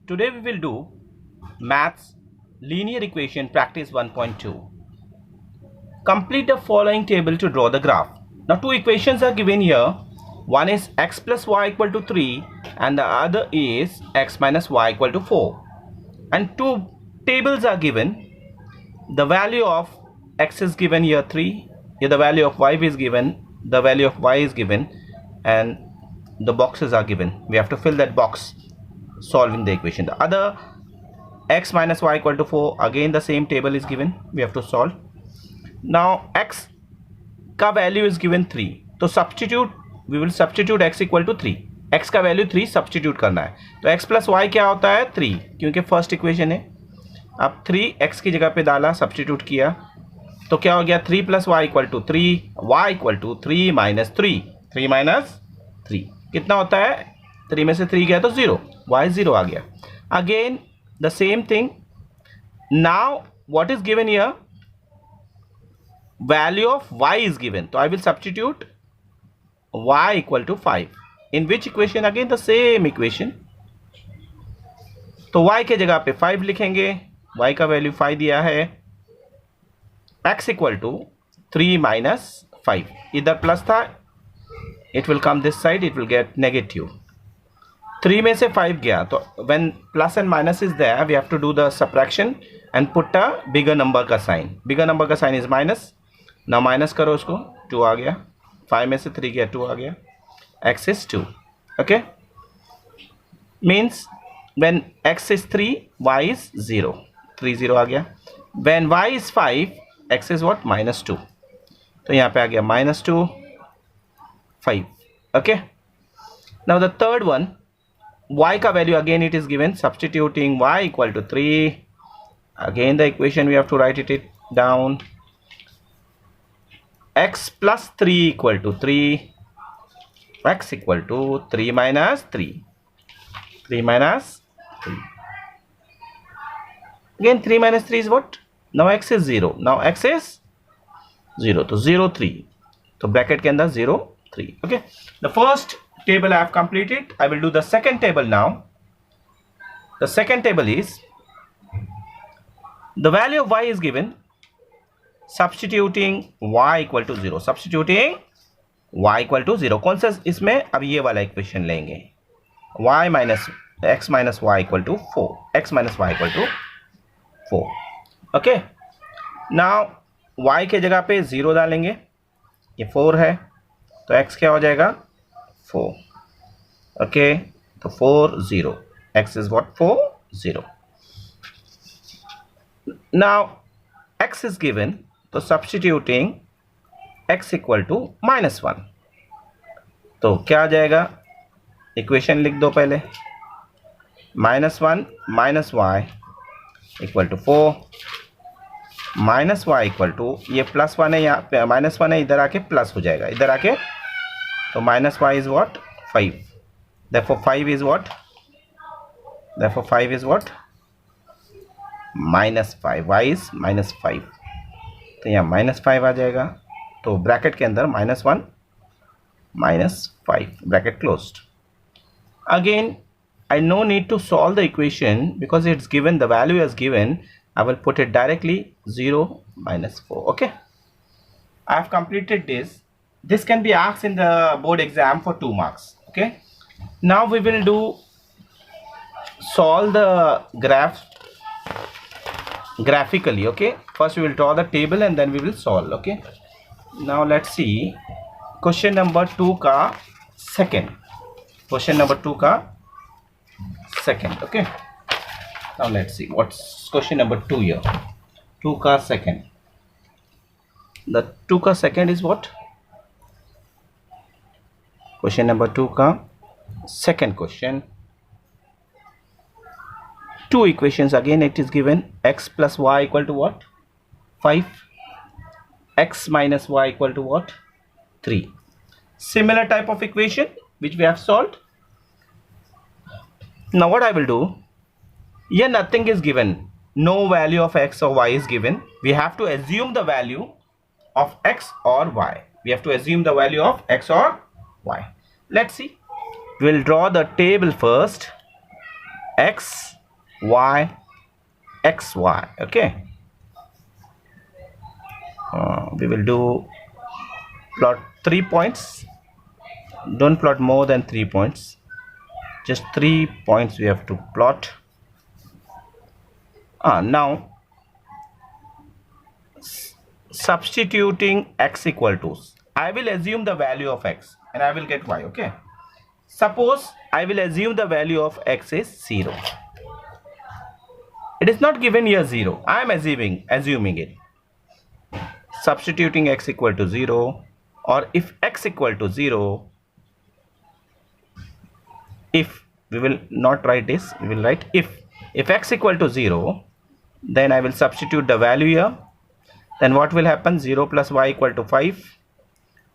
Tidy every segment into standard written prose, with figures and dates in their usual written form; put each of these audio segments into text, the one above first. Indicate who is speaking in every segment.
Speaker 1: Today we will do Maths Linear Equation Practice 1.2. Complete the following table to draw the graph. Now two equations are given here. One is x plus y equal to 3 and the other is x minus y equal to 4. And two tables are given. The value of x is given here 3. Here the value of y is given. The value of y is given. And the boxes are given. We have to fill that box solving the equation. The other x minus y equal to 4, again the same table is given, we have to solve. Now x का value is given 3, तो substitute, we will substitute x equal to 3. x का value 3 substitute करना है, तो x plus y क्या होता है 3, क्योंकि फर्स्ट इक्वेशन है. अब 3 x की जगह पे डाला, सब्सटीट्यूट किया, तो क्या हो गया 3 plus y equal to 3, y equal to 3 minus 3, 3 minus 3 कितना होता है, 3 में से 3 गया तो 0, y 0 आ गया. Again the same thing. Now what is given here, value of y is given, so I will substitute y equal to 5. In which equation? Again the same equation. तो y के जगह पे 5 लिखेंगे, y का value 5 दिया है, x equal to 3 minus 5, इधर plus था, it will come this side, it will get negative. 3 में से 5 गया, तो when plus and minus is there, we have to do the subtraction and put a bigger number का sign. Bigger number का sign is minus. Now minus करो उसको, 2 आ गया, 5 में से 3 गया, 2 आ गया, x is 2. Okay, means when x is 3, y is 0, 3 0 आ गया. When y is 5, x is what, minus 2, तो यहाँ पे आ गया minus 2 5. Okay, now the third one, y का value again it is given, substituting y equal to 3, again the equation we have to write it down. X plus 3 equal to 3, x equal to 3 minus 3, 3 minus 3, again 3 minus 3 is what, now x is 0, now x is 0, तो 0 3, तो bracket के अंदर 0 3. Okay, the first table I have completed. I will do the second table now. The second table is, the value of y is given, substituting y equal to 0, substituting y equal to 0. कौन सा इसमें, अब ये वाला equation लेंगे, y minus x minus y equal to 4, x minus y equal to 4. Okay, now y के जगह पे 0 डालेंगे, ये 4 है, तो x क्या हो जाएगा 4. Okay, तो 4 0, x is what, 4 0. Now x is given, तो substituting x equal to minus 1, तो क्या आ जाएगा, इक्वेशन लिख दो पहले, minus 1 minus y equal to 4, minus y equal to, ये प्लस 1 है, यहाँ पे माइनस 1 है, इधर आके प्लस हो जाएगा, इधर आके, तो minus y is what, 5. Therefore 5 is what, therefore 5 is what, minus 5, y is minus 5, तो यहाँ minus 5 आ जाएगा, तो ब्रैकेट के अंदर minus 1 minus 5, bracket closed. Again I no need to solve the equation because it's given, the value is given, I will put it directly 0 minus 4. Okay, I have completed this. This can be asked in the board exam for 2 marks. Okay, now we will do solve the graph graphically. Okay, first we will draw the table and then we will solve. Okay, now let's see question number 2 का second, question number 2 का second. Okay, now let's see what's question number 2 here. 2 का second, the 2 का second is what, question number 2 का second question. Two equations again it is given, x plus y equal to what, 5, x minus y equal to what, 3. Similar type of equation which we have solved. Now what I will do, here nothing is given, no value of x or y is given, we have to assume the value of x or y, we have to assume the value of x or y. Let's see, we will draw the table first. x, y, x, y. Okay. We will do plot 3 points. Don't plot more than 3 points. Just 3 points we have to plot. Now substituting x equal to, I will assume the value of x and I will get y. Okay, suppose I will assume the value of x is 0. It is not given here 0. I am assuming it. Substituting x equal to 0, or if x equal to 0, if we will not write this, we will write if x equal to 0, then I will substitute the value here. Then what will happen? 0 plus y equal to 5,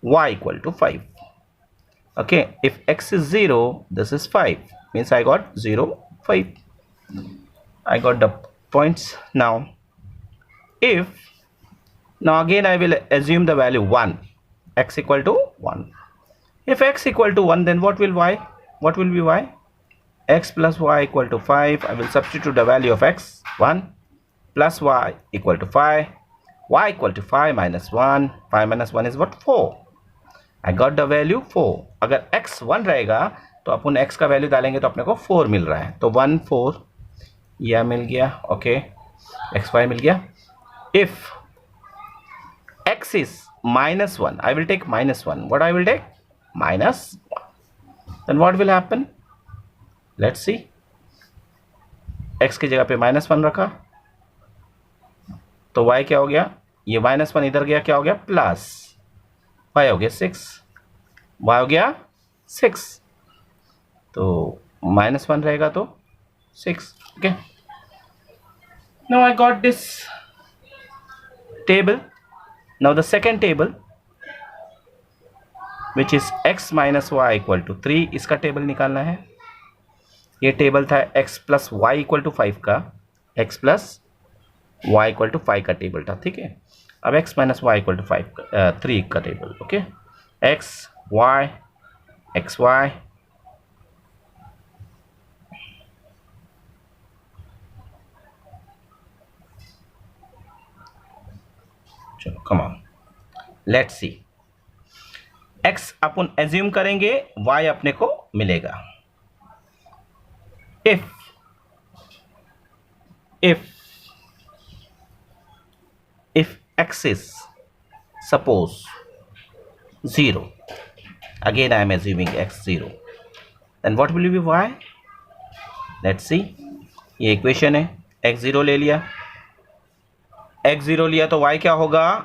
Speaker 1: y equal to 5. Okay, if x is 0, this is 5, means I got 0, 5. I got the points. Now again I will assume the value 1, x equal to 1. If x equal to 1, then what will be y? X plus y equal to 5. I will substitute the value of x, 1, plus y equal to 5, y equal to 5 minus 1. 5 minus 1 is what? 4. I got the value 4. अगर x 1 रहेगा तो अपन x का value डालेंगे तो अपने को 4 मिल रहा है, तो 1 4 यह मिल गया. ओके, xy मिल गया. If x is minus 1, I will take minus 1. What I will take? Minus 1. Then what will happen? Let's see. x की जगह पे minus 1 रखा तो y क्या हो गया? ये minus 1 इधर गया, क्या हो गया? प्लस y हो गया 6, y हो गया 6, तो minus 1 रहेगा तो 6. Okay, now I got this table. Now the second table, which is x minus y equal to 3, इसका टेबल निकालना है. ये टेबल था x plus y equal to 5 का, x plus y equal to 5 का टेबल था. ठीक है, अब x minus y equal to 3 का table. Okay, x y x y चलो come on, let's see. x अपन एज्यूम करेंगे, y अपने को मिलेगा. if x is suppose 0, again I am assuming x 0, then what will be y? Let's see. ये equation है, x 0 ले लिया, x 0 लिया तो y क्या होगा?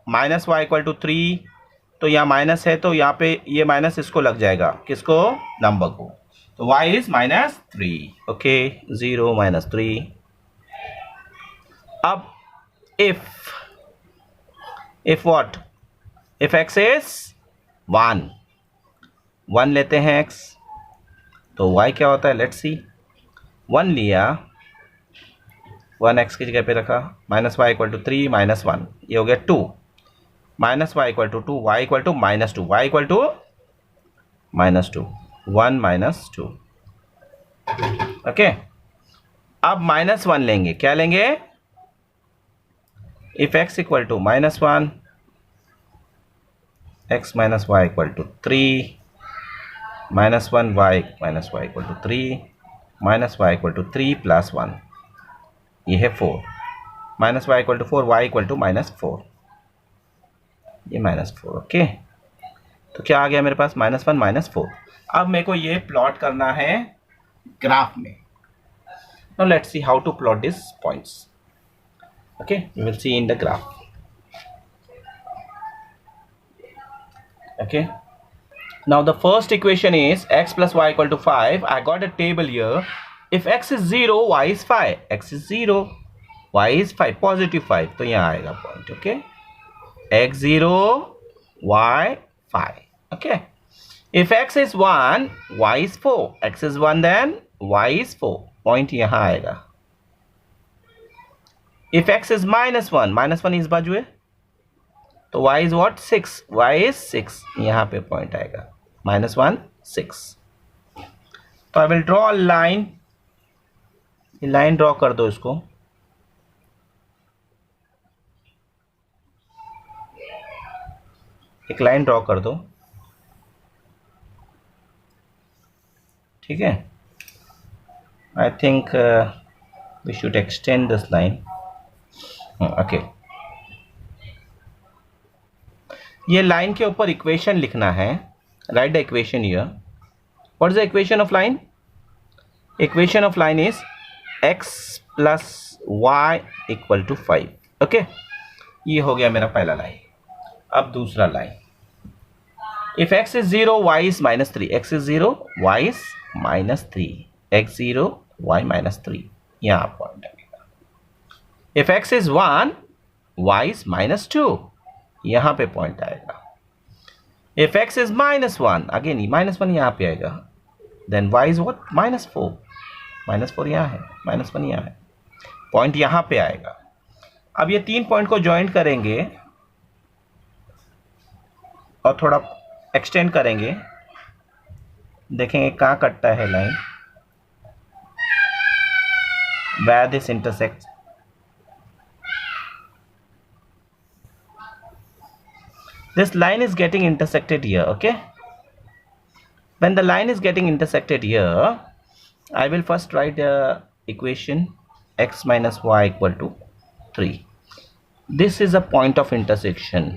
Speaker 1: Minus y equal to 3. तो यहाँ माइनस है तो यहाँ पे ये माइनस इसको लग जाएगा, किसको? नंबर को. तो y is minus 3. Okay, 0 minus 3. अब if what? if x is 1 लेते हैं x, तो y क्या होता है? Let's see. 1 लिया, 1 x की जगह पे रखा, minus y equal to 3 minus 1, ये हो गया 2, minus y equal to 2, y equal to minus 2, y equal to minus 2, 1 minus 2. Okay, अब माइनस 1 लेंगे, क्या लेंगे? if x equal to minus 1, x minus y equal to 3, minus 1 y minus y equal to 3, minus y equal to 3 plus 1, ये है 4, minus y equal to 4, y equal to minus 4, ये minus 4. Okay, तो क्या आ गया मेरे पास? Minus 1 minus 4. अब मेरे को ये प्लॉट करना है ग्राफ में. Now let's see how to plot this points. Okay, we will see in the graph. Okay, now the first equation is x plus y equal to 5. I got a table here. If x is 0, y is 5. x is 0, y is 5, positive 5. तो यहाँ आएगा point. Okay, x 0, y 5. Okay, if x is 1, y is 4. x is 1, then y is 4. Point यहाँ आएगा. If x is minus 1 इस बाजू है, तो y is what? 6. y is 6. यहाँ पे point आएगा. -1 6. So I will draw a line ये लाइन ड्रॉ कर दो इसको, एक लाइन ड्रॉ कर दो, ठीक है। I think we should extend this line, okay. ये लाइन के ऊपर इक्वेशन लिखना है, write the equation here. What is the equation of line? Equation of line is x plus y equal to 5, okay. ये हो गया मेरा पहला लाइन। अब दूसरा line, if x is 0 y is minus 3, x is 0 y is minus 3, x 0 y minus 3, यहाँ point आएगा। if x is 1 y is minus 2, यहाँ पे पॉइंट आएगा। if x is minus 1, again minus 1 यहाँ पे आएगा, then y is what? minus 4, minus 4 यहाँ है, minus 1 यहाँ है, पॉइंट यहाँ पे आएगा। अब ये तीन पॉइंट को ज्वाइन करेंगे और थोड़ा एक्सटेंड करेंगे, देखेंगे कहाँ कटता है line, where this intersects। This line is getting intersected here, okay? When the line is getting intersected here, I will first write the equation x minus y equal to 3. This is a point of intersection.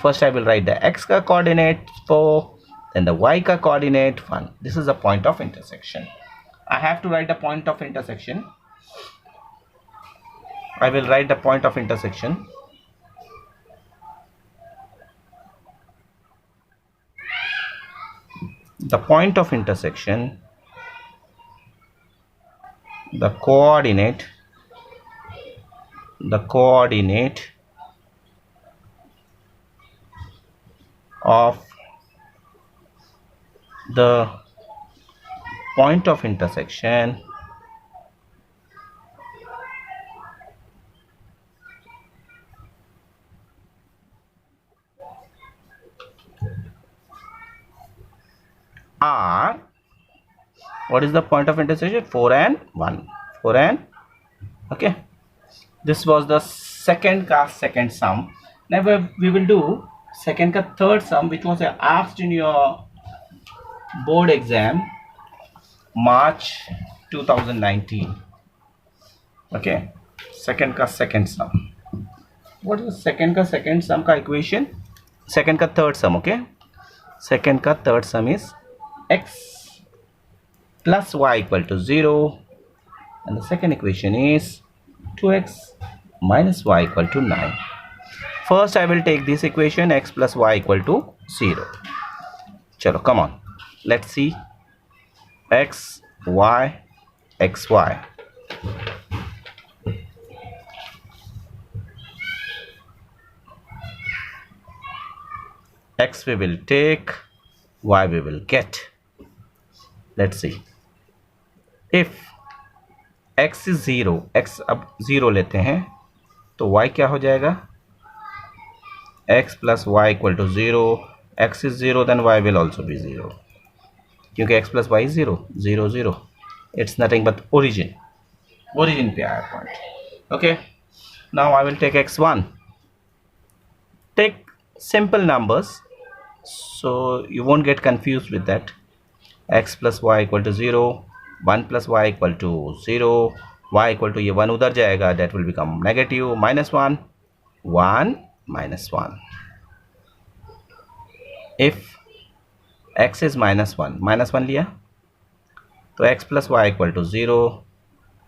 Speaker 1: First I will write the x का coordinate 4, then the y का coordinate 1. This is a point of intersection. I have to write the point of intersection. I will write the point of intersection. The point of intersection, the coordinate of the point of intersection are, what is the point of intersection? 4 and 1, 4 and, okay. This was the second sum. Now we will do second का third sum, which was asked in your board exam March 2019, okay. Second का second sum, what is the second का second sum का equation? Second का third sum, okay. Second का third sum is x plus y equal to 0, and the second equation is 2x minus y equal to 9. First I will take this equation, x plus y equal to 0. Chalo, come on, let's see. X, y, x, y. X we will take, y we will get. Let's see. If x is 0, x अब 0 लेते हैं तो y क्या हो जाएगा? x plus y equal to 0. x is 0, then y will also be 0, क्योंकि x plus y is 0, 0, 0. It's nothing but origin पे आया point, okay. Now I will take x1. Take simple numbers so you won't get confused with that. x plus y equal to 0, 1 plus y equal to 0, y equal to, ये 1 उधर जाएगा, that will become negative, minus 1, 1 minus 1. If x is minus 1 लिया तो x plus y equal to 0,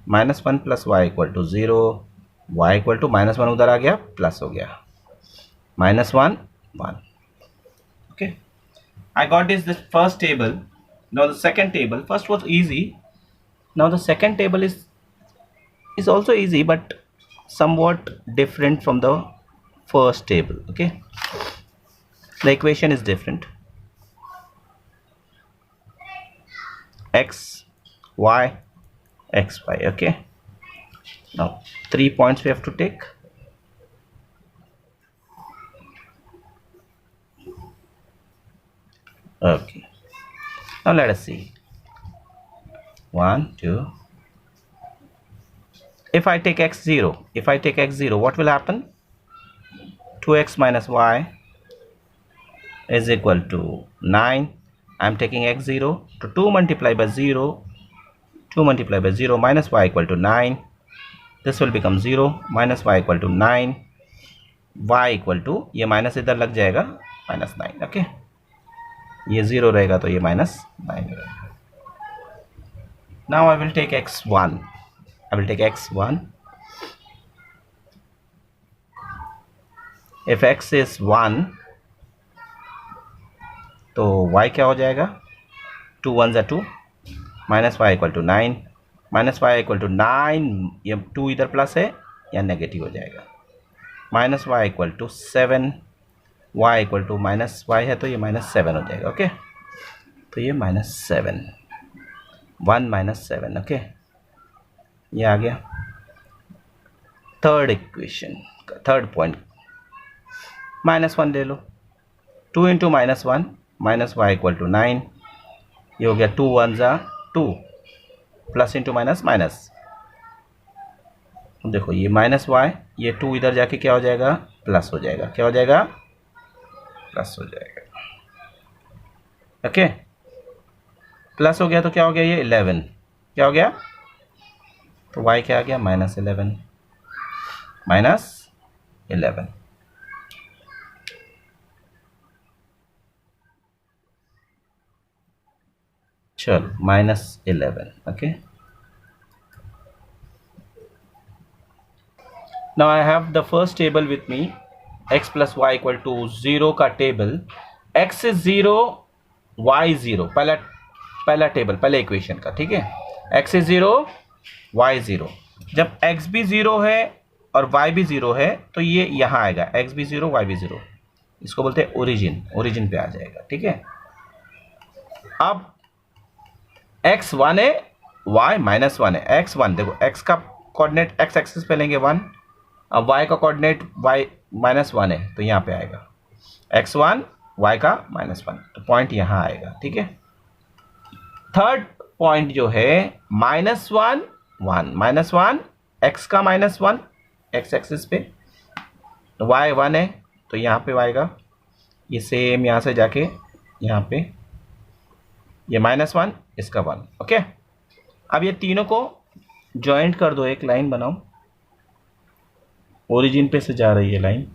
Speaker 1: minus 1 plus y equal to 0, y equal to minus 1 उधर आ गया, plus हो गया, minus 1, 1. Okay, I got this first table. Now the second table, first was easy. Now the second table is also easy, but somewhat different from the first table, okay. The equation is different. X, y, x, y, okay. Now 3 points we have to take. Okay, now let us see. 1, 2, if I take x0, what will happen? 2x minus y is equal to 9. I'm taking x0, to 2 multiplied by 0, 2 multiplied by 0 minus y equal to 9. This will become 0 minus y equal to 9, y equal to, ये minus इधर लग जाएगा, minus 9. Okay, ये 0 रहेगा तो ये minus 9 रहेगा. Now I will take x1. If x is 1, तो y क्या हो जाएगा? 2 1 are 2, minus y equal to 9, minus y equal to 9, ये 2 इधर प्लस है या नेगेटिव हो जाएगा. Minus y equal to 7, y equal to minus y है तो ये माइनस 7 हो जाएगा. ओके, तो ये माइनस 7, 1 माइनस 7. ओके, ये आ गया थर्ड इक्वेशन का थर्ड पॉइंट. माइनस 1 ले लो, 2 into minus 1, minus y equal to 9, ये हो गया 2 1 जा 2, प्लस इंटू माइनस माइनस. देखो ये माइनस y, ये 2 इधर जाके क्या हो जाएगा? प्लस हो जाएगा. क्या हो जाएगा? प्लस हो जाएगा. ओके, प्लस हो गया तो क्या हो गया? ये 11. क्या हो गया? तो y क्या आ गया? माइनस 11. चलो, minus 11. Okay, now I have the first table with me, x plus y equal to 0 का टेबल. x is 0, y 0, पहला टेबल, पहले इक्वेशन का. ठीक है, x is 0, y 0. जब x भी 0 है और y भी 0 है तो ये यहाँ आएगा, x भी 0 y भी 0. इसको बोलते हैं ओरिजिन पे आ जाएगा. ठीक है, अब x 1 है, y माइनस 1 है. x 1, देखो x का कोऑर्डिनेट x एक्सिस पे लेंगे 1, अब y का कोऑर्डिनेट y माइनस 1 है तो यहाँ पे आएगा x1, y का माइनस 1, तो पॉइंट यहाँ आएगा. ठीक है, थर्ड पॉइंट जो है माइनस 1 1, माइनस 1, x का माइनस 1 x एक्सिस पे, तो y 1 है तो यहाँ पे आएगा. ये सेम यहाँ से जाके यहाँ पे ये माइनस 1, इसका 1. ओके, अब ये तीनों को जॉइंट कर दो, एक लाइन बनाओ. ओरिजिन पे से जा रही है लाइन.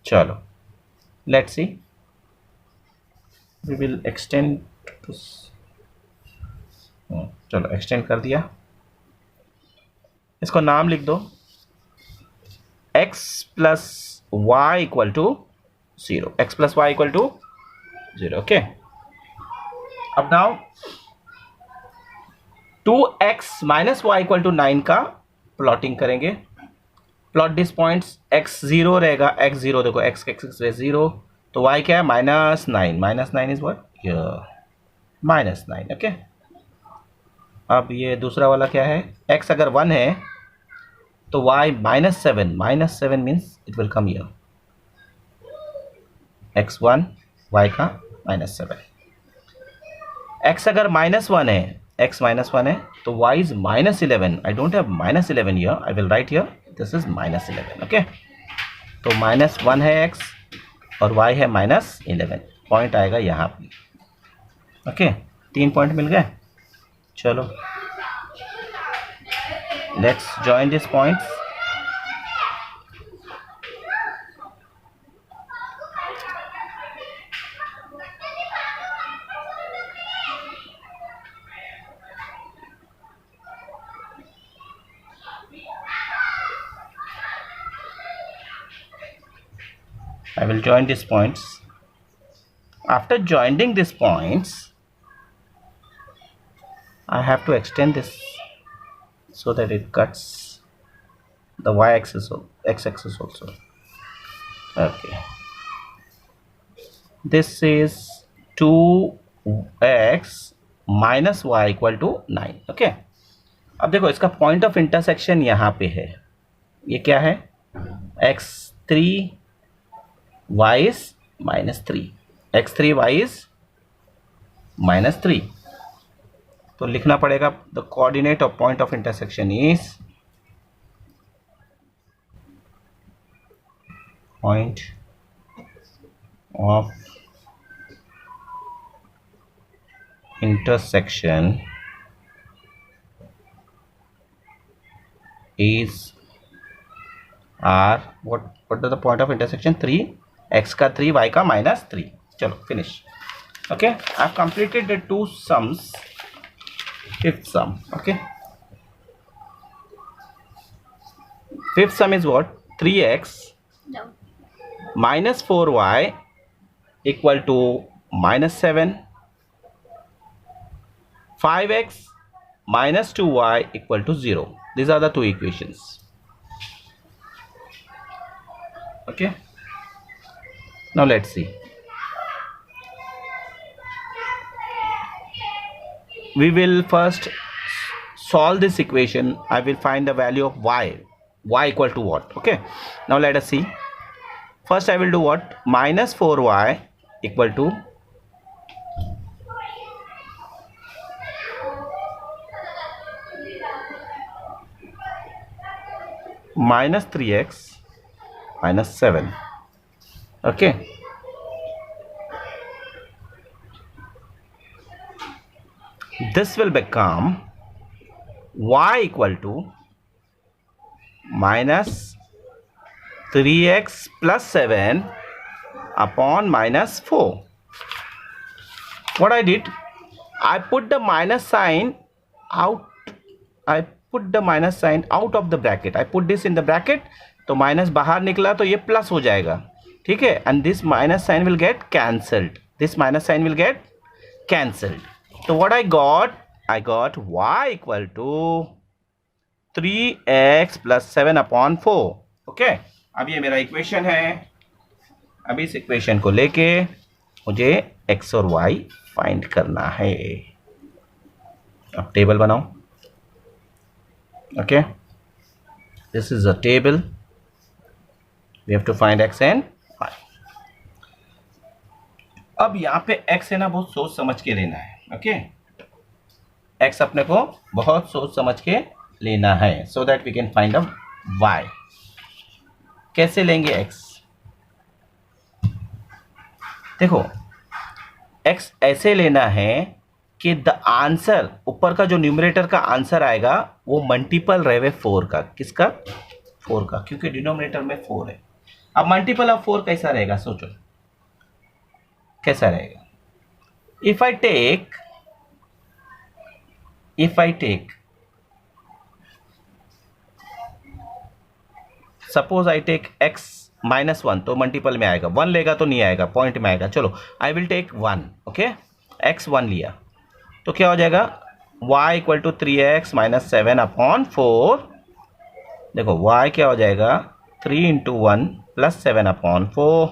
Speaker 1: चलो, let's see, we will extend to. चलो, एक्सटेंड कर दिया. इसको नाम लिख दो, x plus y equal to 0. x plus y equal to 0. Okay, अब now 2x minus y equal to 9 का प्लॉटिंग करेंगे. प्लॉट दिस पॉइंट्स, x 0 रहेगा, x 0 देखो x एक्सिस पे 0, तो y क्या है? Minus 9. Minus 9 is what? Minus 9. Okay, अब ये दूसरा वाला क्या है? x अगर 1 है तो y minus 7. Minus 7 means it will come here, x1 y का माइनस 7. x अगर माइनस 1 है, x माइनस 1 है तो y is minus 11. I don't have minus 11 here, I will write here this is minus 11. Okay, तो minus 1 है x और y है minus 11. Point आएगा यहाँ पे. ओके, 3 पॉइंट मिल गए. चलो, let's join this points. I will join these points. After joining these points, I have to extend this so that it cuts the y-axis or x-axis also. Okay, this is 2x minus y equal to 9. Okay, अब देखो इसका point of intersection यहाँ पे है. ये क्या है? x3 y is minus 3, x3 y is minus 3. तो लिखना पड़ेगा the coordinate of point of intersection is point of intersection is r what is the point of intersection 3 x का 3 y का -3. चलो finish. Okay, I have completed the two sums. Fifth sum. Okay, fifth sum is what? 3x minus 4y equal to -7. 5x minus 2y equal to 0. These are the two equations. Okay, now let's see. We will first solve this equation. I will find the value of y equal to what. Okay, now let us see. First I will do what? Minus 4y equal to minus 3x minus 7. Okay, this will become y equal to minus 3x plus 7 upon minus 4. What I did, I put the minus sign out. I put the minus sign out of the bracket. I put this in the bracket, तो minus बाहर निकला तो ये plus हो जाएगा. ठीक है, and this minus sign will get cancelled. This minus sign will get cancelled. So what I got y equal to 3x plus 7 upon 4. Okay, अब ये मेरा इक्वेशन है. अब इस इक्वेशन को लेके मुझे x और y फाइंड करना है. अब टेबल बनाओ. Okay, this is a table. We have to find x and y. अब यहाँ पे x है ना, बहुत सोच समझ के लेना है. Okay, x अपने को बहुत सोच समझ के लेना है, so that we can find a y. कैसे लेंगे x? देखो, x ऐसे लेना है कि द आंसर, ऊपर का जो न्यूमरेटर का आंसर आएगा वो मल्टीपल रहे 4 का. किसका? 4 का, क्योंकि डिनोमिनेटर में 4 है. अब मल्टीपल ऑफ 4 कैसा रहेगा? सोचो कैसा रहेगा. If I take suppose I take x -1, तो मल्टीपल में आएगा. 1 लेगा तो नहीं आएगा, पॉइंट में आएगा. चलो, I will take 1. Okay, x 1 लिया तो क्या हो जाएगा? y equal to 3x minus 7 upon 4. देखो y क्या हो जाएगा? 3 इंटू 1 प्लस 7 अपॉन 4.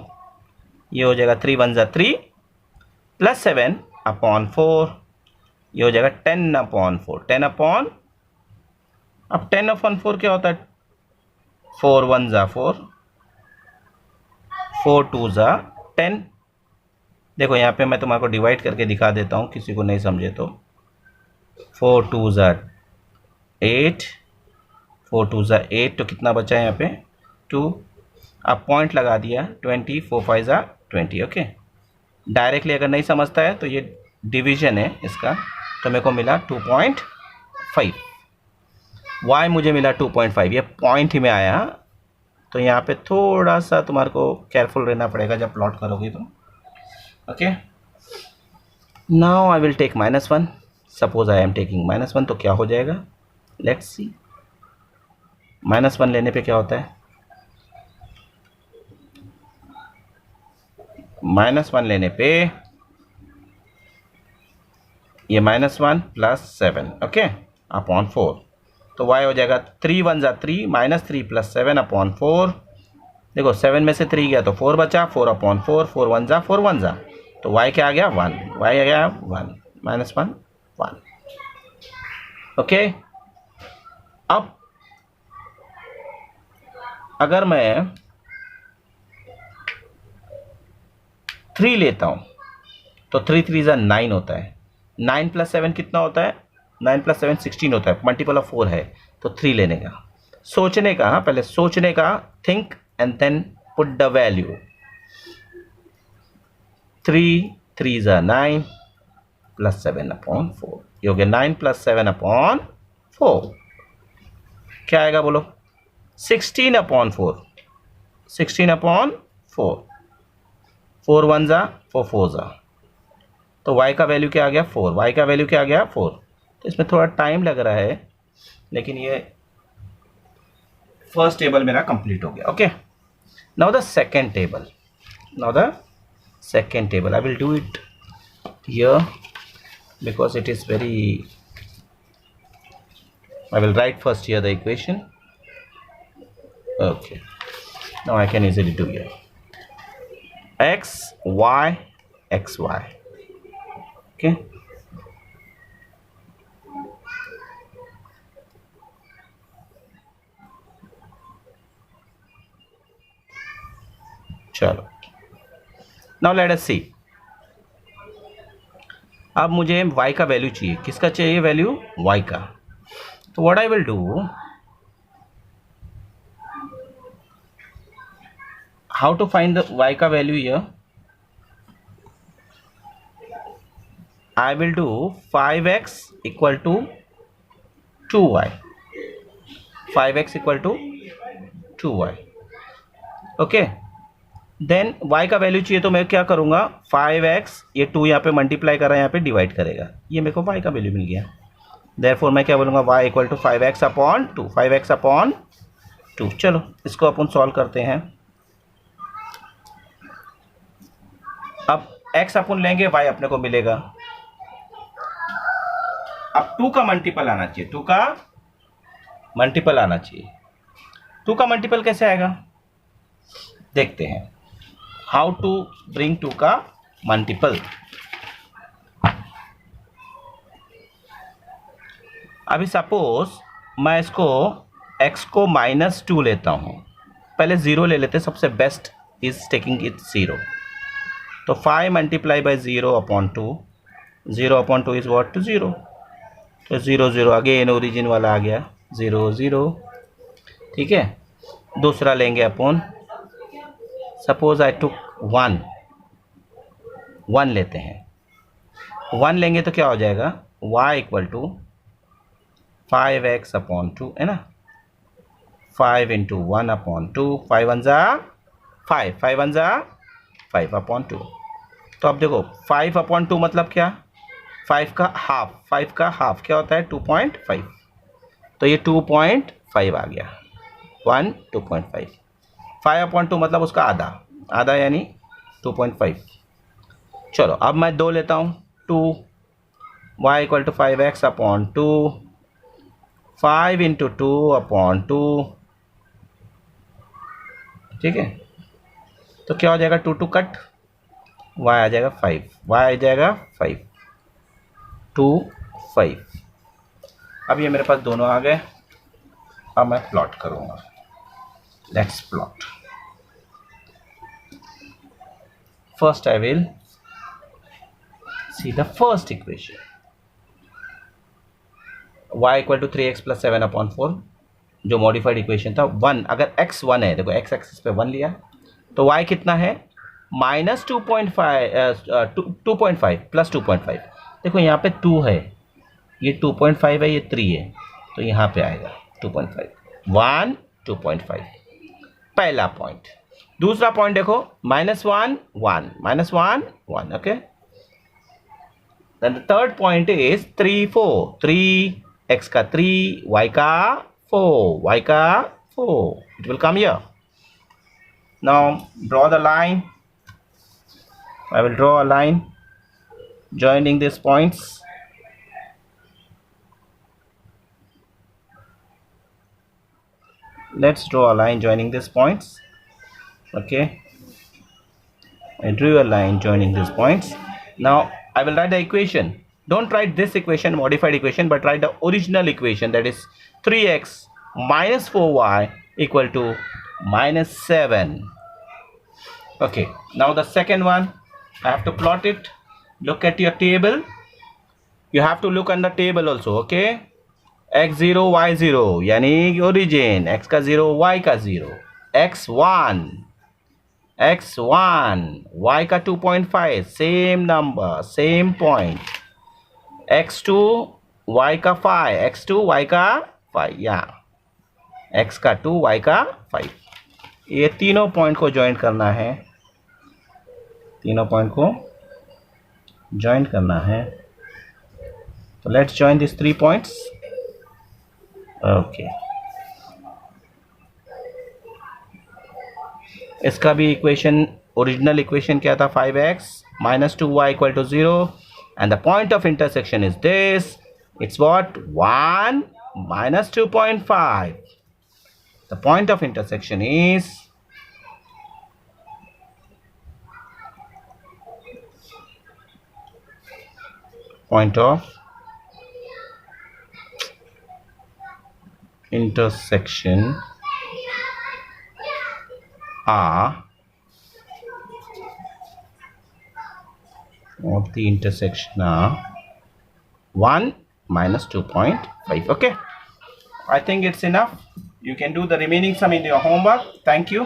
Speaker 1: ये हो जाएगा 3 1 3 प्लस 7 अपॉन 4. ये हो जाएगा 10 अपॉन 4. 10 अपॉन, अब 10 अपॉन 4 क्या होता है? 4 1 4, 4 2 10. देखो यहाँ पे मैं तुम्हारे को डिवाइड करके दिखा देता हूँ, किसी को नहीं समझे तो. 4 2 8, 4 2 8, तो कितना बचा है यहाँ पे? 2. अब पॉइंट लगा दिया. 20 4 5 20. ओके, डायरेक्टली अगर नहीं समझता है तो ये डिवीजन है इसका, तो मेरे को मिला 2.5. y मुझे मिला 2.5. ये पॉइंट ही में आया, तो यहाँ पे थोड़ा सा तुम्हारे को केयरफुल रहना पड़ेगा जब प्लॉट करोगे तो. Okay, now I will take -1. Suppose I am taking -1, तो क्या हो जाएगा? Let's see. -1 लेने पे क्या होता है? -1 लेने पे ये -1 प्लस 7, ओके, अपॉन 4. तो y हो जाएगा 3 1 3 -3 प्लस 7 अपॉन 4. देखो 7 में से 3 गया तो 4 बचा. 4 अपॉन 4, 4 1 4 1 तो y क्या आ गया? 1. y आ गया 1, -1 1. ओके, अब अगर मैं 3 लेता हूं तो 3 3 9 होता है. 9 प्लस 7 कितना होता है? 9 + 7 16 होता है, मल्टीपल ऑफ 4 है, तो 3 लेने का, सोचने का, पहले सोचने का, think and then put the value. 3 3s are 9 + 7/4, ये हो गया 9 + 7/4, क्या आएगा बोलो? 16/4, 16/4, 4 1s are 4 4s are, तो y का वैल्यू क्या आ गया? 4, y का वैल्यू क्या आ गया? 4। तो इसमें थोड़ा टाइम लग रहा है, लेकिन ये फर्स्ट टेबल मेरा कंप्लीट हो गया। Okay, now the second table, I will do it here because it is very, I will write first here the equation. Okay, now I can easily do here x y x y. Okay, चलो, now let us सी। अब मुझे y का value चाहिए, किसका चाहिए value? y का। तो what I will do, how to find the y का value here? I will do 5x equal to 2y, 5x equal to 2y. Okay, then y का वैल्यू चाहिए तो मैं क्या करूंगा? 5x, ये 2 यहाँ पे मल्टीप्लाई कर रहा है, यहाँ पे डिवाइड करेगा, ये मेरे को y का वैल्यू मिल गया। देयरफॉर मैं क्या बोलूँगा? y equal to 5x/2, 5x/2। चलो इसको अपन सॉल्व करते हैं। अब x अपन लेंगे, y अपने को मिलेगा। अब 2 का मल्टीपल आना चाहिए, 2 का मल्टीपल आना चाहिए। 2 का मल्टीपल कैसे आएगा? देखते हैं, हाउ टू ब्रिंग 2 का मल्टीपल। अभी सपोज मैं इसको x को -2 लेता हूं, पहले 0 ले लेते, सबसे बेस्ट इज टेकिंग इट 0। तो 5 × 0/2, 0/2 इज व्हाट? 0। तो 0 0 अगेन ओरिजिन वाला आ गया, 0 0। ठीक है, दूसरा लेंगे अपन, सपोज आई टुक 1 लेते हैं। 1 लेंगे तो क्या हो जाएगा? y इक्वल टू 5x/2 है ना, 5 × 1/2, 5 1s are 5, 5 1s are 5/2। तो अब देखो 5/2 मतलब क्या? 5 का हाफ क्या होता है? 2.5। तो ये 2.5 आ गया, 1 2.5। 5/2 मतलब उसका आधा यानी 2.5। चलो अब मैं 2 लेता हूँ, 2, y इक्वल टू 5x/2, 5 × 2/2। ठीक है, तो क्या हो जाएगा? 2 2 कट, y आ जाएगा 5, y आ जाएगा 5, 2 5। अब ये मेरे पास दोनों आ गए। अब मैं प्लॉट करूंगा, let's plot. First I will see the first equation, y equal to 3x + 7/4, जो मॉडिफाइड इक्वेशन था। 1, अगर x 1 है, देखो x एक्सिस पे 1 लिया, तो y कितना है? -2.5 + 2.5। देखो यहाँ पे 2 है, ये 2.5 है, ये 3 है, तो यहाँ पे आएगा 2.5, 1 2.5, पहला पॉइंट। दूसरा पॉइंट देखो, -1 1, -1 1। Okay, then the third point is 3 4, 3 x का 3, y का 4, it will come here. Now draw the line. I will draw a line joining these points. Let's draw a line joining these points. Okay, I drew a line joining these points. Now I will write the equation. Don't write this equation, modified equation, but write the original equation, that is 3x - 4y equal to -7. Okay, now the second one, I have to plot it. Look at your table. you have to look on the table also. Okay, x0 y0 यानी origin x का 0 y का 0, x1 y का 2.5 same number same point, x2 y का 5 x2 y का 5 या x का 2 y का 5, ये तीनों पॉइंट को ज्वाइन करना है, तीनों पॉइंट को ज्वाइन करना है. तो let's join this 3 points. Okay, इसका भी इक्वेशन, ओरिजिनल इक्वेशन क्या था, 5x minus 2y equal to 0, and the point of intersection is this. It's what? 1 minus 2.5. The point of intersection is point of intersection are of the intersection are 1 minus 2.5. Okay, I think it's enough. You can do the remaining sum in your homework. Thank you.